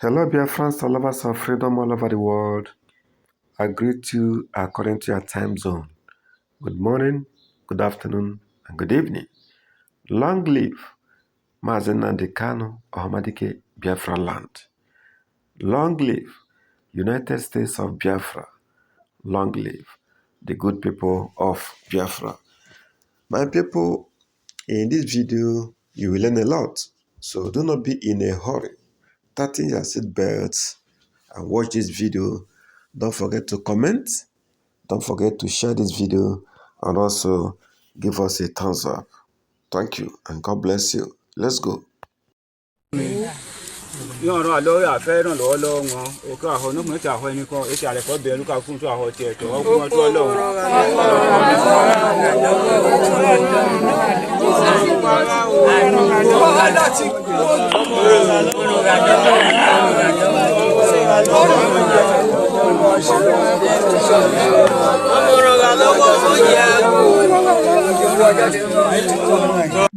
Hello, dear friends, all lovers of freedom all over the world. I greet you according to your time zone. Good morning, good afternoon, and good evening. Long live Mazi Nnamdi Kanu of Biafra land. Long live United States of Biafra. Long live the good people of Biafra. My people, in this video, you will learn a lot. So do not be in a hurry. Tighten your seatbelts and watch this video. Don't forget to comment. Don't forget to share this video and also give us a thumbs up. Thank you and God bless you. Let's go.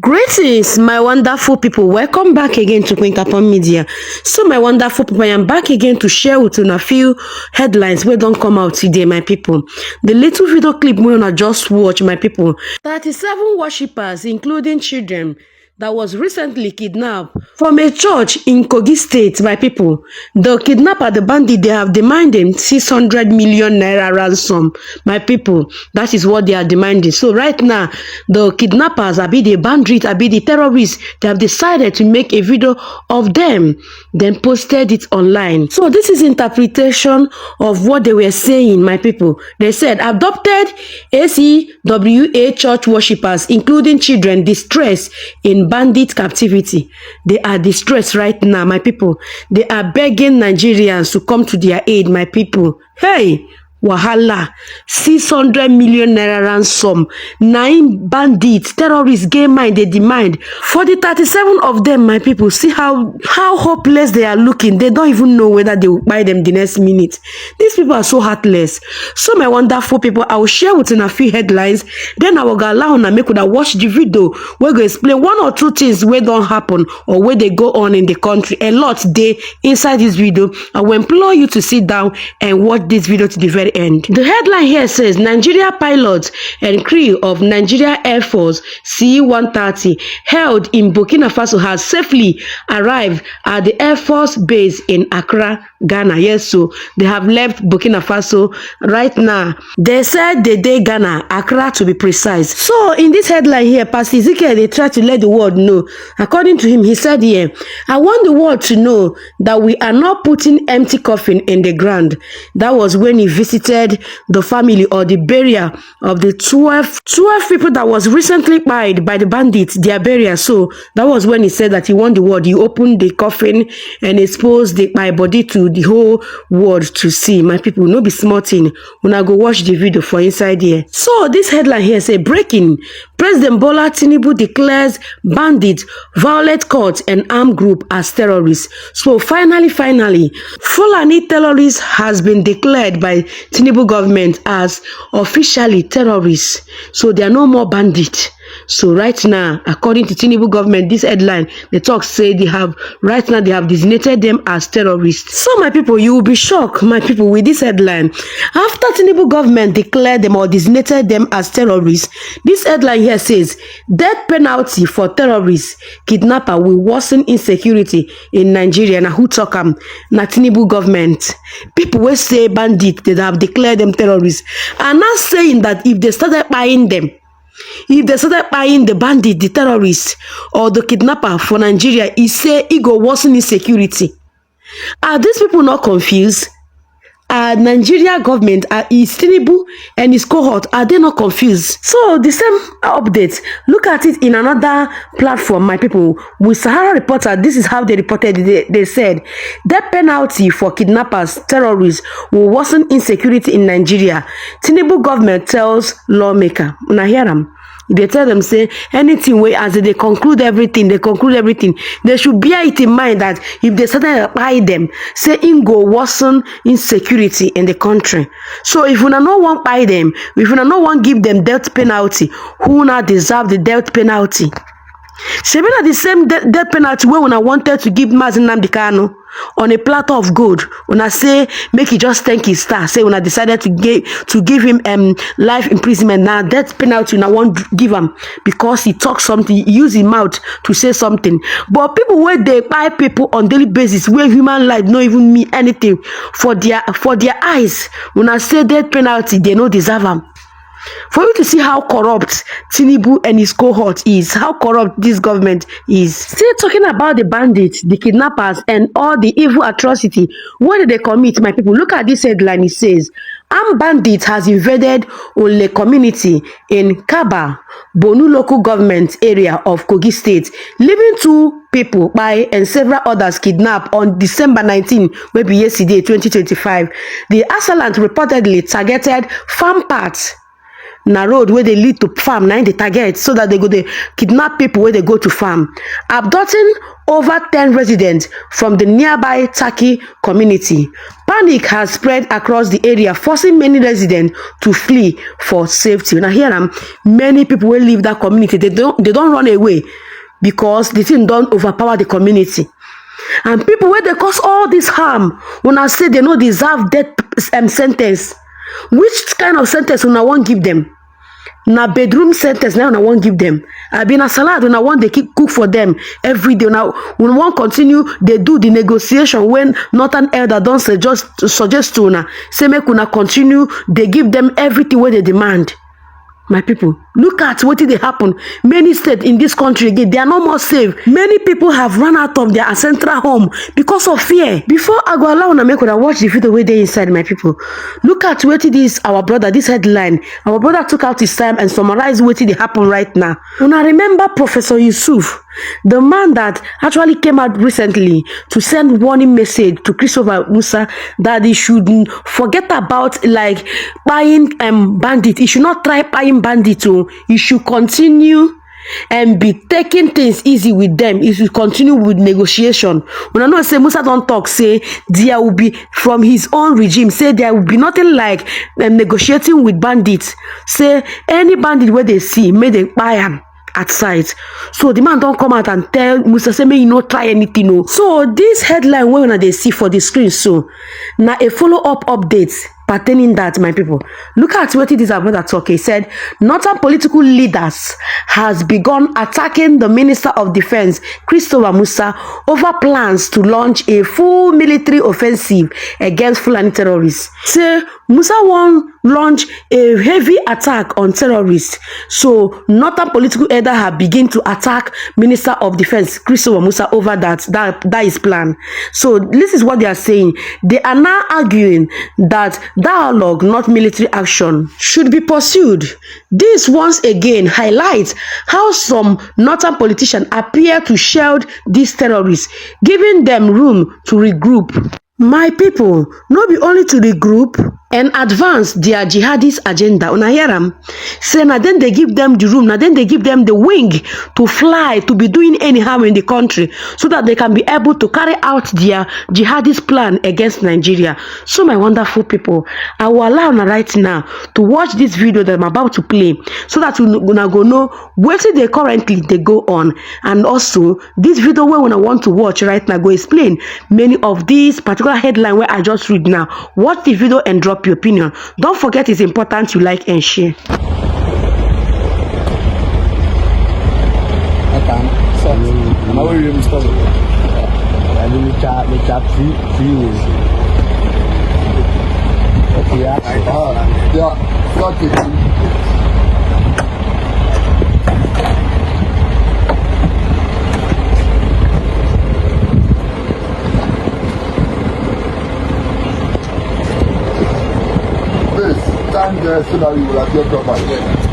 Greetings, my wonderful people. Welcome back again to Queen Capon Media. So, my wonderful people, I am back again to share with you a few headlines where don't come out today, my people. The little video clip we wanna just watch, my people. 37 worshippers, including children, that was recently kidnapped from a church in Kogi State, my people. The kidnapper, the bandit, they have demanded 600 million naira ransom, my people. That is what they are demanding. So right now, the kidnappers, the bandit, the terrorists, they have decided to make a video of them, then posted it online. So this is interpretation of what they were saying, my people. They said, adopted ACWA church worshippers, including children, distressed in bandit captivity. They are distressed right now, my people. They are begging Nigerians to come to their aid, my people. Hey, wahala, 600 million naira ransom. 9 bandits, terrorists, gay mind, they demand. For the 37 of them, my people, see how hopeless they are looking. They don't even know whether they will buy them the next minute. These people are so heartless. So, my wonderful people, I will share with you a few headlines. Then I will go allow and make you watch the video. We're going to explain 1 or 2 things where don't happen or where they go on in the country. A lot they inside this video. I will implore you to sit down and watch this video to the very end. The headline here says Nigeria pilots and crew of Nigeria Air Force C-130 held in Burkina Faso has safely arrived at the Air Force base in Accra, Ghana. Yes, so they have left Burkina Faso right now. They said they did Ghana, Accra to be precise. So in this headline here, Pastor Ezekiel, they tried to let the world know. According to him, he said here, I want the world to know that we are not putting empty coffin in the ground. That was when he visited the family or the burial of the 12 people that was recently died by the bandits, their burial. So that was when he said that he want the world. He opened the coffin and exposed my body to the whole world to see. My people, no be small thing. When I go watch the video for inside here. So this headline here say breaking. President Bola Tinubu declares bandits, violent court and armed group as terrorists. So finally, Fulani terrorists has been declared by Tinubu government as officially terrorists. So they are no more bandits. So right now, according to Tinubu government, this headline, the talk say they have designated them as terrorists. So my people, you will be shocked, my people, with this headline. After Tinubu government declared them or designated them as terrorists, this headline here says death penalty for terrorists, kidnapper will worsen insecurity in Nigeria. Now who talk na Tinubu government? People will say bandit, they have declared them terrorists, and not saying that if they started buying them, if they started buying the bandit, the terrorists, or the kidnapper for Nigeria, he say he go worsen insecurity. Are these people not confused? Are Nigeria government, is Tinubu and his cohort, are they not confused? So the same update, look at it in another platform, my people. With Sahara Reporter, this is how they reported it. They said death penalty for kidnappers, terrorists will worsen insecurity in Nigeria. Tinubu government tells lawmaker. Now hear them. They tell them, say, anything where as they conclude everything, they should bear it in mind that if they started buy them, say, in go worsen insecurity in the country. So if you no one buy them, if you no one give them death penalty, who now deserve the death penalty? She be the same death penalty when I wanted to give Mazi Nnamdi Kanu. on a platter of gold. Una say make he just thank his star. Say una decided to give him life imprisonment. Now death penalty una won't give him because he talked something, he used his mouth to say something. But people where they buy people on daily basis where human life no even mean anything for their eyes. Una say death penalty, they no deserve them. For you to see how corrupt Tinubu and his cohort is, how corrupt this government is. Still talking about the bandits, the kidnappers, and all the evil atrocity. What did they commit, my people? Look at this headline. It says, armed bandit has invaded Ole community in Kaba, Bonu local government area of Kogi State, leaving 2 people by and several others kidnapped on December 19, maybe yesterday, 2025. The assailant reportedly targeted farm parts. Na road where they lead to farm, now they target so that they go to kidnap people where they go to farm, abducting over 10 residents from the nearby Taki community. Panic has spread across the area, forcing many residents to flee for safety. Now here many people will leave that community. They don't run away because the thing don't overpower the community. And people where they cause all this harm, when I say they don't deserve death sentence, which kind of sentence when I won't give them? Na bedroom sentence now I won't give them. I been a salad when I want they keep cook for them every day. Now when one continue they do the negotiation when not an elder don't suggest to una say make una continue, they give them everything where they demand. My people, look at what did happen. Many states in this country again, they are no more safe. Many people have run out of their ancestral home because of fear. Before I go allow una make una watch the video where they inside, my people. Look at what it is our brother, this headline. Our brother took out his time and summarized what did happen right now. Una remember Professor Yusuf, the man that actually came out recently to send warning message to Christopher Musa that he shouldn't forget about like buying bandit. He should not try buying bandit. He should continue and be taking things easy with them. He should continue with negotiation. When I know say Musa don't talk, say there will be from his own regime, say there will be nothing like negotiating with bandits. Say any bandit where they see, may they buy them at sight. So the man don't come out and tell Musa say may you not try anything. No. So this headline when they see for the screen, so now a follow-up update pertaining that, my people. Look at what it is about that talk. He said northern political leaders has begun attacking the Minister of Defense Christopher Musa over plans to launch a full military offensive against Fulani terrorists. Say Musa won't launch a heavy attack on terrorists. So northern political leaders have begun to attack Minister of Defense Christopher Musa over that is plan. So this is what they are saying. They are now arguing that dialogue, not military action, should be pursued. This once again highlights how some northern politicians appear to shield these terrorists, giving them room to regroup. My people, not be only to regroup and advance their jihadist agenda. Una hear am? Say now then they give them the room, now then they give them the wing to fly, to be doing any harm in the country, so that they can be able to carry out their jihadist plan against Nigeria. So my wonderful people, I will allow una right now to watch this video that I'm about to play, so that we're gonna go know what they currently they go on. And also this video where when I want to watch right now go explain many of these particular headline where I just read now. Watch the video and drop your opinion. Don't forget it's important to like and share. Stand there so that we will adjust properly.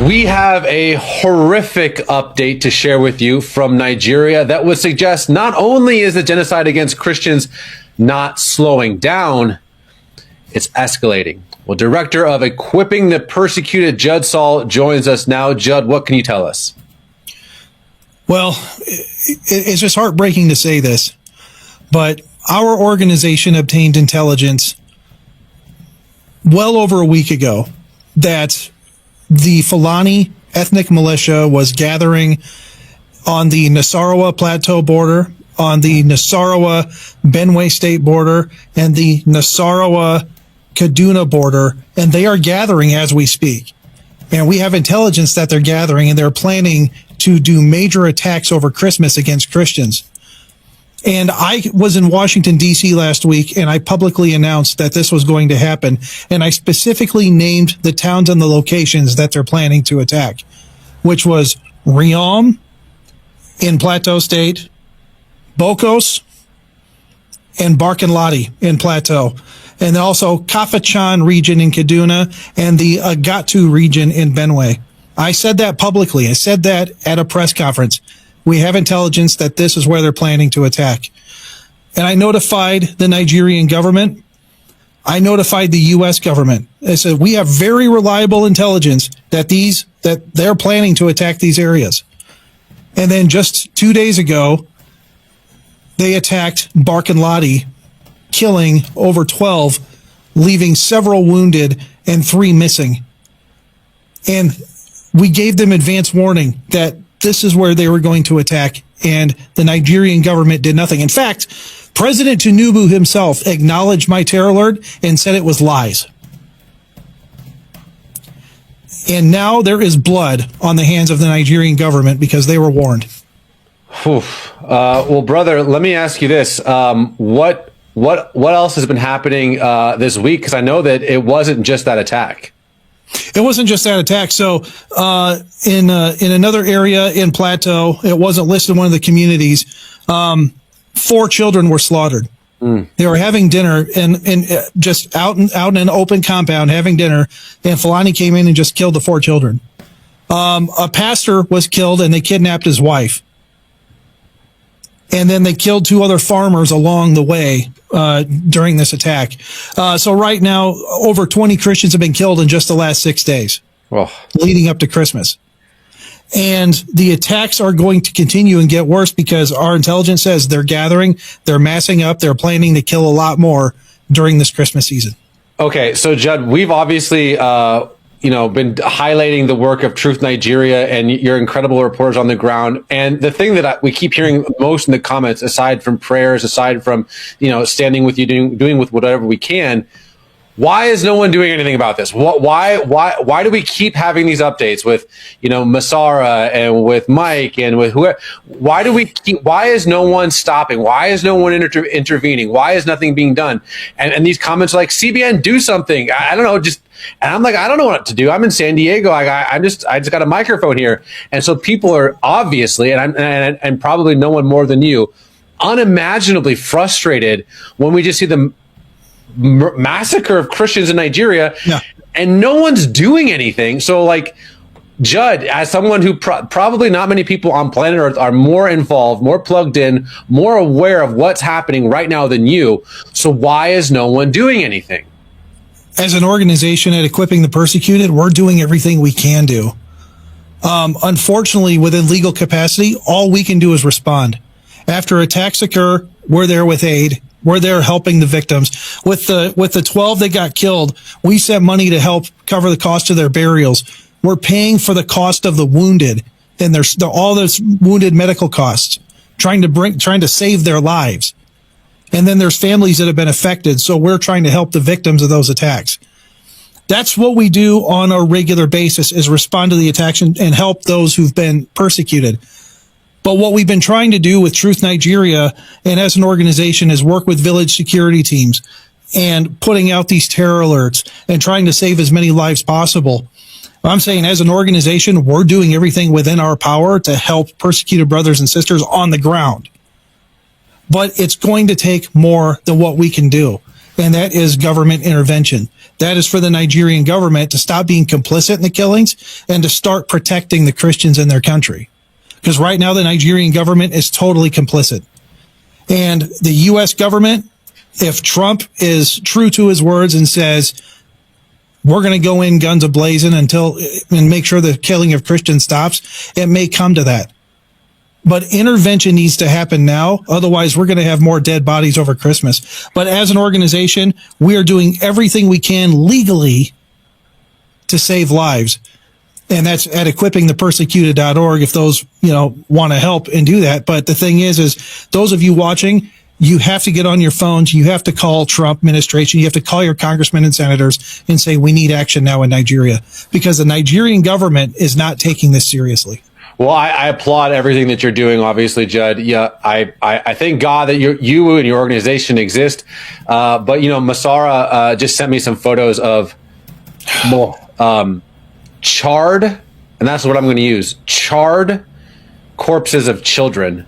We have a horrific update to share with you from Nigeria that would suggest not only is the genocide against Christians not slowing down, it's escalating. Well, Director of Equipping the Persecuted, Judd Saul, joins us now. Judd, what can you tell us? Well, it's just heartbreaking to say this, but our organization obtained intelligence well over a week ago that the Fulani ethnic militia was gathering on the Nasarawa Plateau border, on the Nasarawa-Benue State border, and the Nasarawa-Kaduna border, and they are gathering as we speak. And we have intelligence that they're gathering, and they're planning to do major attacks over Christmas against Christians. And I was in Washington, D.C. last week, and I publicly announced that this was going to happen. And I specifically named the towns and the locations that they're planning to attack, which was Riom in Plateau State, Bokos, and Barkinladi in Plateau, and also Kafachan region in Kaduna and the Agatu region in Benue. I said that publicly. I said that at a press conference. We have intelligence that this is where they're planning to attack. And I notified the Nigerian government. I notified the U.S. government. I said, we have very reliable intelligence that they're planning to attack these areas. And then just 2 days ago, they attacked Barkinladi, killing over 12, leaving several wounded and 3 missing. And we gave them advance warning that this is where they were going to attack, and the Nigerian government did nothing. In fact, President Tinubu himself acknowledged my terror alert and said it was lies. And now there is blood on the hands of the Nigerian government because they were warned. Well, brother, let me ask you this. What else has been happening this week? Because I know that it wasn't just that attack. It wasn't just that attack. So in another area in Plateau, it wasn't listed in one of the communities, 4 children were slaughtered. They were having dinner and just out in an open compound having dinner, and Fulani came in and just killed the 4 children. A pastor was killed, and they kidnapped his wife. And then they killed 2 other farmers along the way during this attack. So right now, over 20 Christians have been killed in just the last 6 days, leading up to Christmas. And the attacks are going to continue and get worse because our intelligence says they're gathering, they're massing up, they're planning to kill a lot more during this Christmas season. Okay, so Judd, we've obviously been highlighting the work of Truth Nigeria and your incredible reporters on the ground. And the thing that we keep hearing most in the comments, aside from prayers, aside from standing with you, doing with whatever we can, why is no one doing anything about this? Why do we keep having these updates with Masara and with Mike and with whoever? Why is no one stopping? Why is no one intervening? Why is nothing being done? And these comments are like, CBN, do something. I don't know, and I'm like, I don't know what to do. I'm in San Diego. I just got a microphone here. And so people are obviously, and probably no one more than you, unimaginably frustrated when we just see the massacre of Christians in Nigeria, and no one's doing anything. So like, Judd, as someone who probably not many people on planet Earth are more involved, more plugged in, more aware of what's happening right now than you. So why is no one doing anything? As an organization at Equipping the Persecuted, we're doing everything we can do. Unfortunately, within legal capacity, all we can do is respond. After attacks occur, we're there with aid. We're there helping the victims. With the 12 that got killed, we sent money to help cover the cost of their burials. We're paying for the cost of the wounded and all those wounded medical costs, trying to save their lives. And then there's families that have been affected, so we're trying to help the victims of those attacks. That's what we do on a regular basis, is respond to the attacks and help those who've been persecuted. But what we've been trying to do with Truth Nigeria and as an organization is work with village security teams and putting out these terror alerts and trying to save as many lives possible. I'm saying as an organization, we're doing everything within our power to help persecuted brothers and sisters on the ground. But it's going to take more than what we can do. and that is government intervention. That is for the Nigerian government to stop being complicit in the killings and to start protecting the Christians in their country. Because right now the Nigerian government is totally complicit. And the U.S. government, if Trump is true to his words and says, we're going to go in guns a-blazing and make sure the killing of Christians stops, it may come to that. But intervention needs to happen now. Otherwise, we're going to have more dead bodies over Christmas. But as an organization, we are doing everything we can legally to save lives. And that's at equippingthepersecuted.org if those, want to help and do that. But the thing is those of you watching, you have to get on your phones. You have to call Trump administration. You have to call your congressmen and senators and say, we need action now in Nigeria, because the Nigerian government is not taking this seriously. Well, I applaud everything that you're doing, obviously, Judd. Yeah, I thank God that you and your organization exist. But, Masara just sent me some photos of charred, and that's what I'm going to use, charred corpses of children.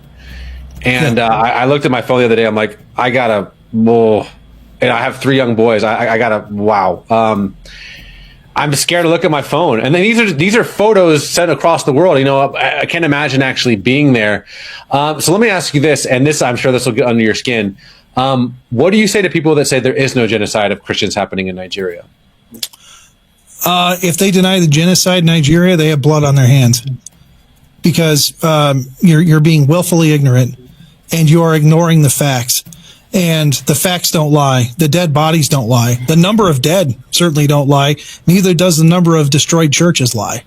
And I looked at my phone the other day. I'm like, I gotta, and I have 3 young boys. I gotta, wow. I'm scared to look at my phone. And then these are photos sent across the world. I can't imagine actually being there. So let me ask you this, and this, I'm sure this will get under your skin. What do you say to people that say there is no genocide of Christians happening in Nigeria? If they deny the genocide in Nigeria, they have blood on their hands, because you're being willfully ignorant and you are ignoring the facts. And the facts don't lie. The dead bodies don't lie. The number of dead certainly don't lie. Neither does the number of destroyed churches lie.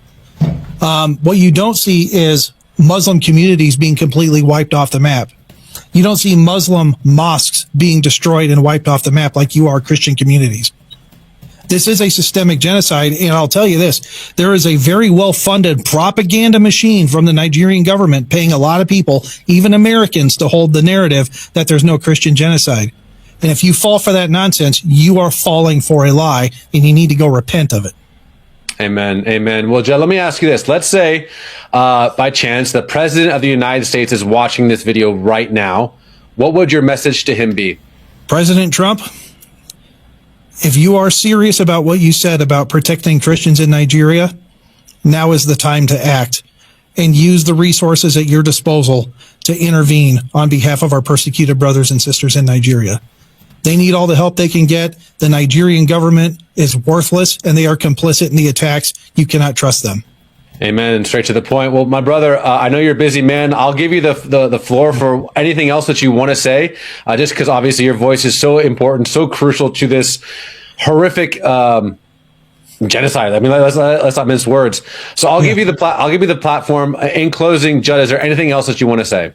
What you don't see is Muslim communities being completely wiped off the map. You don't see Muslim mosques being destroyed and wiped off the map like you are Christian communities. This is a systemic genocide, and I'll tell you this, there is a very well-funded propaganda machine from the Nigerian government paying a lot of people, even Americans, to hold the narrative that there's no Christian genocide. And if you fall for that nonsense, you are falling for a lie, and you need to go repent of it. Amen. Amen. Well, Joe, let me ask you this. Let's say, by chance, the President of the United States is watching this video right now. What would your message to him be? President Trump, if you are serious about what you said about protecting Christians in Nigeria, now is the time to act and use the resources at your disposal to intervene on behalf of our persecuted brothers and sisters in Nigeria. They need all the help they can get. The Nigerian government is worthless and they are complicit in the attacks. You cannot trust them. Amen. Straight to the point. Well, my brother, I know you're a busy man. I'll give you the floor for anything else that you want to say, just because obviously your voice is so important, so crucial to this horrific genocide. I mean, let's not mince words. So I'll give you the platform. In closing, Judd, is there anything else that you want to say?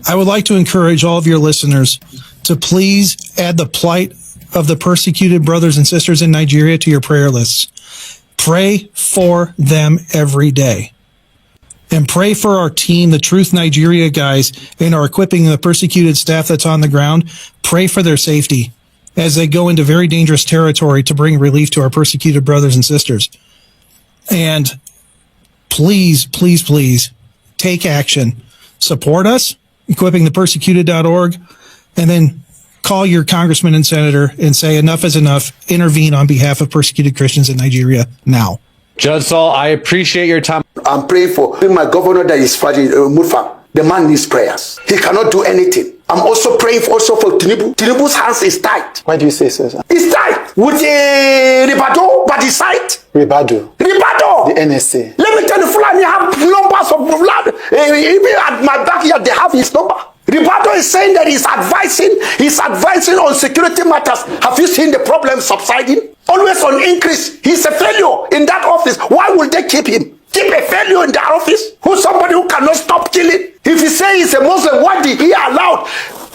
I would like to encourage all of your listeners to please add the plight of the persecuted brothers and sisters in Nigeria to your prayer lists. Pray for them every day. And pray for our team, the Truth Nigeria guys, and our equipping the persecuted staff that's on the ground. Pray for their safety as they go into very dangerous territory to bring relief to our persecuted brothers and sisters. And please, please, please take action. Support us, equippingthepersecuted.org, and then call your congressman and senator and say enough is enough. Intervene on behalf of persecuted Christians in Nigeria now. Judge Saul, I appreciate your time. I'm praying for my governor that is fighting Mutfa. The man needs prayers. He cannot do anything. I'm also praying for Tinubu. Tinubu's hands is tight. Why do you say so, sir? It's tight with a Ribado by the side. Ribado. Ribado. The NSA. Let me tell you, Fulani have numbers of blood. Even at my backyard, they have his number. Ribado is saying that he's advising on security matters. Have you seen the problem subsiding? Always on increase. He's a failure in that office. Why would they keep him? Keep a failure in that office? Who's somebody who cannot stop killing? If he say he's a Muslim, why did he allow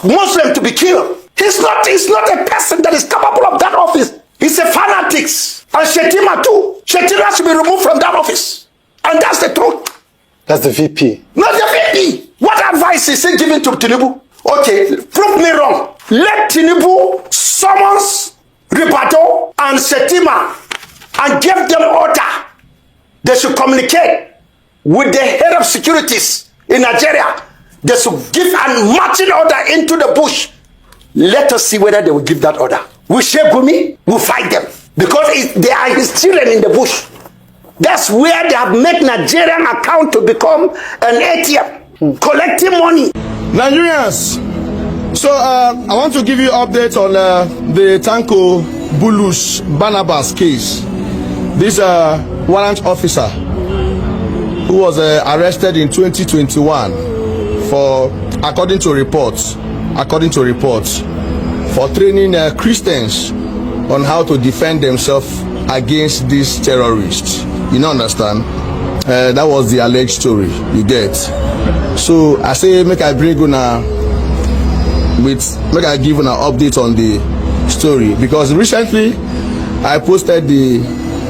Muslim to be killed? He's not a person that is capable of that office. He's a fanatic. And Shetima too. Shetima should be removed from that office. And that's the truth. That's the VP. Not the VP. What advice is he giving to Tinubu? Okay, prove me wrong. Let Tinubu summons Ripato and Shetima and give them order. They should communicate with the head of securities in Nigeria. They should give a marching order into the bush. Let us see whether they will give that order. with Sheikh Gumi, will fight them. Because they are his children in the bush. That's where they have made Nigerian account to become an ATM, collecting money. Nigerians, so I want to give you updates on the Tanko Bulus Barnabas case. This warrant officer who was arrested in 2021 for, according to reports, for training Christians on how to defend themselves against these terrorists. You know, understand? That was the alleged story, you get. So I say make I bring you now make I give you an update on the story, because recently I posted the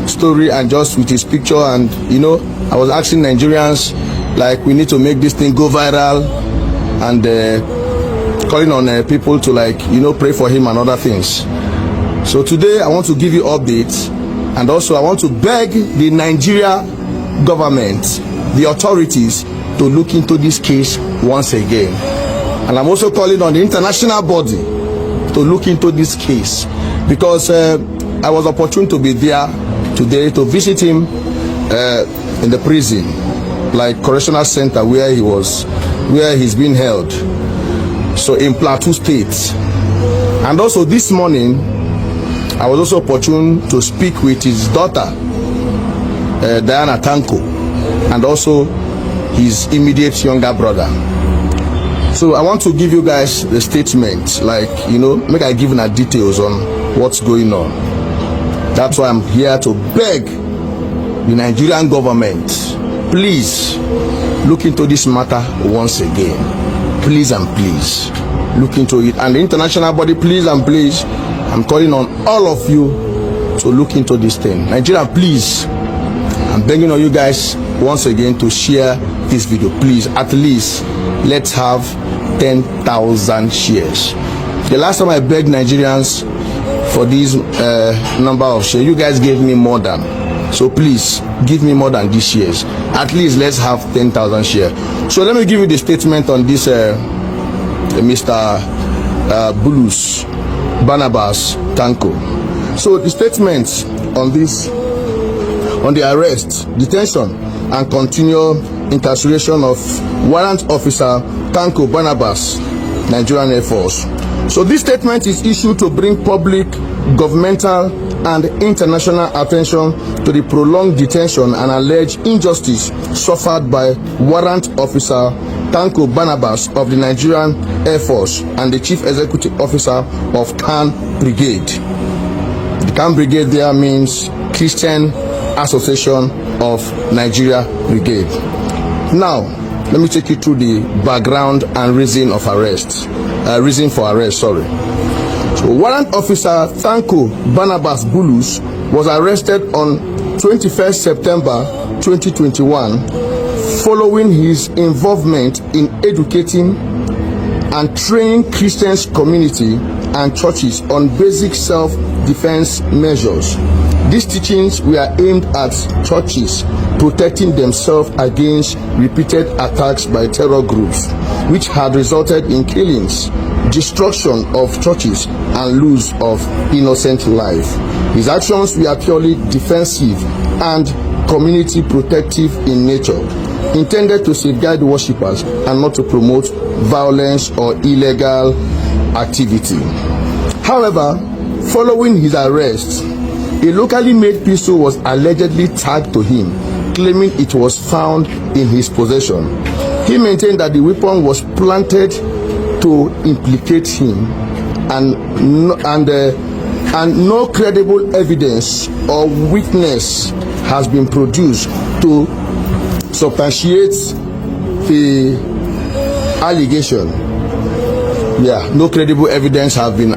story and just with his picture, and you know, I was asking Nigerians like we need to make this thing go viral, and calling on people to, like, you know, pray for him and other things. So today I want to give you updates, and also I want to beg the Nigeria government, the authorities, to look into this case once again. And I'm also calling on the international body to look into this case, because I was opportune to be there today to visit him in the prison, like correctional center where he's been held, so in Plateau State. And also this morning I was also opportune to speak with his daughter Diana Tanko, and also his immediate younger brother. So I want to give you guys the statement, like, you know, make I give you details on what's going on. That's why I'm here to beg the Nigerian government, please look into this matter once again. Please and please look into it. And the international body, please and please, I'm calling on all of you to look into this thing. Nigeria, please, I'm begging on you guys once again to share this video. Please, at least let's have 10,000 shares. The last time I begged Nigerians for this number of shares, you guys gave me more than. So please give me more than these shares. At least let's have 10,000 shares. So let me give you the statement on this Mr. Bulus Barnabas Tanko. So the statement on this, on the arrest, detention, and continual incarceration of warrant officer Tanko Barnabas, Nigerian Air Force. So this statement is issued to bring public, governmental, and international attention to the prolonged detention and alleged injustice suffered by warrant officer Tanko Barnabas of the Nigerian Air Force and the Chief Executive Officer of Khan Brigade. The Khan Brigade there means Christian Association of Nigeria Brigade. Now, let me take you through the background and reason of arrest. Reason for arrest, sorry. So, warrant officer Tanko Barnabas Bulus was arrested on 21st September 2021 following his involvement in educating and training Christians community and churches on basic self-defense measures. These teachings were aimed at churches protecting themselves against repeated attacks by terror groups, which had resulted in killings, destruction of churches, and loss of innocent life. His actions were purely defensive and community protective in nature, intended to safeguard worshippers and not to promote violence or illegal activity. However, following his arrest, a locally made pistol was allegedly tagged to him, claiming it was found in his possession. He maintained that the weapon was planted to implicate him, and no credible evidence or witness has been produced to substantiate the allegation. Yeah, no credible evidence have been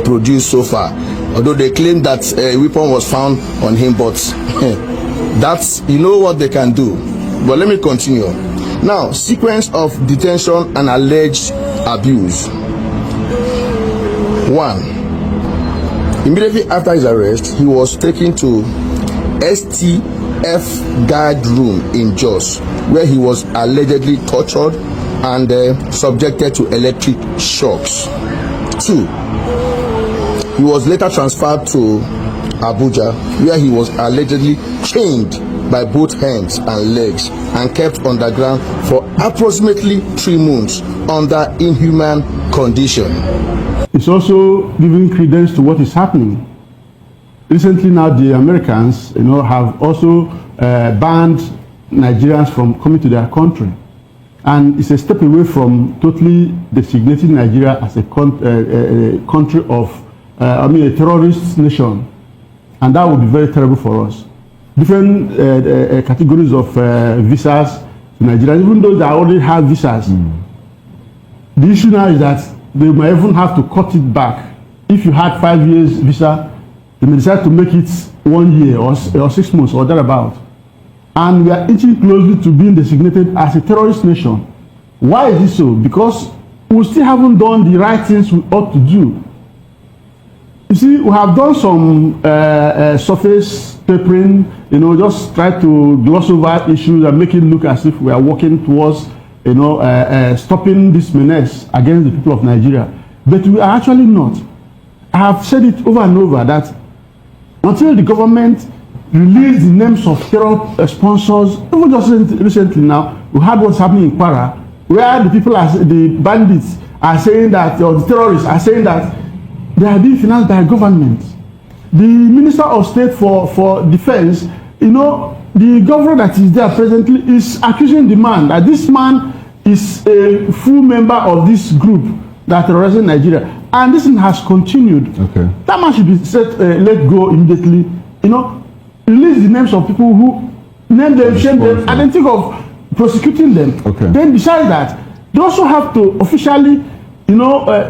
produced so far, although they claim that a weapon was found on him, but that's, you know what they can do. But let me continue. Now, sequence of detention and alleged abuse. 1. Immediately after his arrest, he was taken to STF guard room in Jos, where he was allegedly tortured and subjected to electric shocks. 2. He was later transferred to Abuja, where he was allegedly chained by both hands and legs and kept underground for approximately 3 months under inhuman conditions. It's also giving credence to what is happening. Recently now, the Americans, have also banned Nigerians from coming to their country. And it's a step away from totally designating Nigeria as a country of, a terrorist nation. And that would be very terrible for us. Different categories of visas to Nigeria, even though they already have visas. The issue now is that they might even have to cut it back. If you had 5 years visa, they may decide to make it 1 year or 6 months or thereabout. And we are inching closely to being designated as a terrorist nation. Why is this so? Because we still haven't done the right things we ought to do. You see, we have done some surface papering, just try to gloss over issues and make it look as if we are working towards, stopping this menace against the people of Nigeria. But we are actually not. I have said it over and over that until the government release the names of terror sponsors, even just recently now, we had what's happening in Kwara, where the people, the bandits are saying that, or the terrorists are saying that they are being financed by government. The Minister of State for Defense, the governor that is there presently is accusing the man that this man is a full member of this group that terrorizing Nigeria. And this thing has continued. Okay. That man should be let go immediately. Release the names of people who name them, shame them, and then think of prosecuting them. Okay. Then besides that, they also have to officially,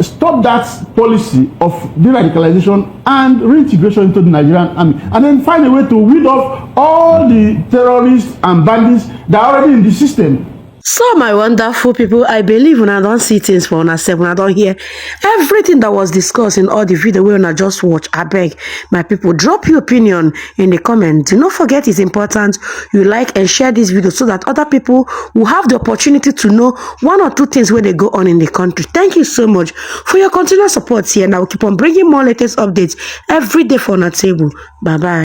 stop that policy of de-radicalization and reintegration into the Nigerian army, and then find a way to weed off all the terrorists and bandits that are already in the system. So my wonderful people, I believe when I don't see things for una self, when I don't hear everything that was discussed in all the video when I just watch. I beg my people, drop your opinion in the comment. Do not forget, it's important you like and share this video so that other people will have the opportunity to know 1 or 2 things where they go on in the country. Thank you so much for your continued support here, and I will keep on bringing more latest updates every day for our table. Bye bye.